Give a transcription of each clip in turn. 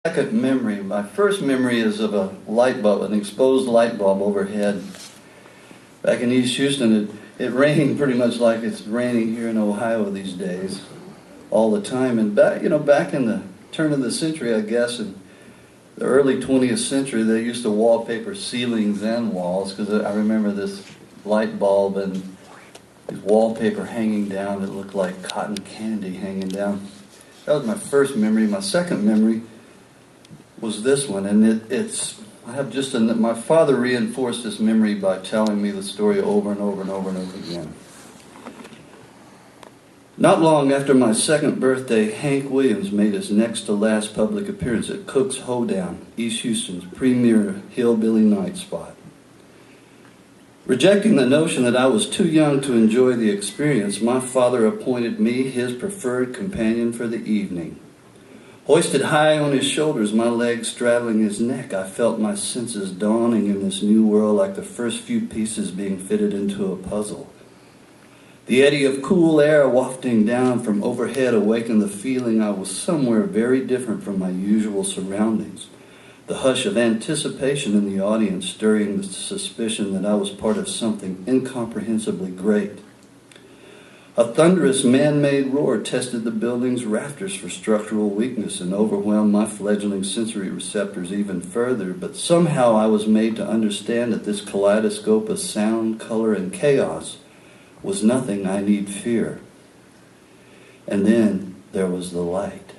Second memory. My first memory is of a light bulb, an exposed light bulb overhead. Back in East Houston, it rained pretty much like it's raining here in Ohio these days, all the time. And back in the turn of the century, I guess, in the early 20th century, they used to wallpaper ceilings and walls, because I remember this light bulb and this wallpaper hanging down. It looked like cotton candy hanging down. That was my first memory. My second memory was this one, and my father reinforced this memory by telling me the story over and over and over and over again. Not long after my second birthday, Hank Williams made his next to last public appearance at Cook's Hoedown, East Houston's premier hillbilly night spot. Rejecting the notion that I was too young to enjoy the experience, my father appointed me his preferred companion for the evening. Hoisted high on his shoulders, my legs straddling his neck, I felt my senses dawning in this new world like the first few pieces being fitted into a puzzle. The eddy of cool air wafting down from overhead awakened the feeling I was somewhere very different from my usual surroundings. The hush of anticipation in the audience stirring the suspicion that I was part of something incomprehensibly great. A thunderous man-made roar tested the building's rafters for structural weakness and overwhelmed my fledgling sensory receptors even further, but somehow I was made to understand that this kaleidoscope of sound, color, and chaos was nothing I need fear. And then there was the light.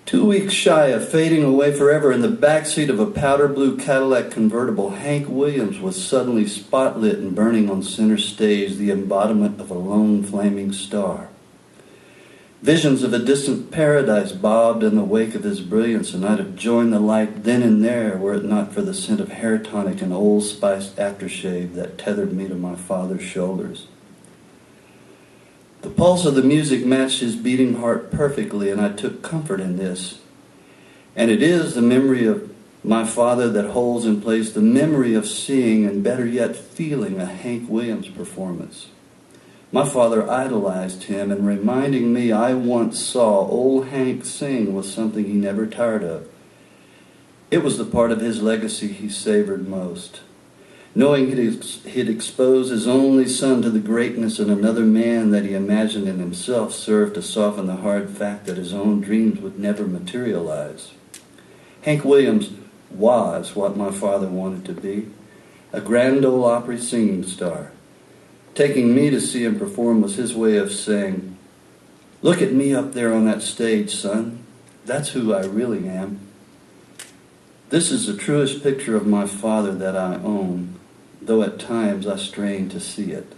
2 weeks shy of fading away forever in the backseat of a powder blue Cadillac convertible, Hank Williams was suddenly spotlit and burning on center stage, the embodiment of a lone flaming star. Visions of a distant paradise bobbed in the wake of his brilliance, and I'd have joined the light then and there were it not for the scent of hair tonic and Old Spice aftershave that tethered me to my father's shoulders. The pulse of the music matched his beating heart perfectly, and I took comfort in this. And it is the memory of my father that holds in place the memory of seeing, and better yet, feeling a Hank Williams performance. My father idolized him, and reminding me I once saw old Hank sing was something he never tired of. It was the part of his legacy he savored most. Knowing he'd exposed his only son to the greatness in another man that he imagined in himself served to soften the hard fact that his own dreams would never materialize. Hank Williams was what my father wanted to be, a Grand Ole Opry singing star. Taking me to see him perform was his way of saying, "Look at me up there on that stage, son. That's who I really am." This is the truest picture of my father that I own, though at times I strain to see it.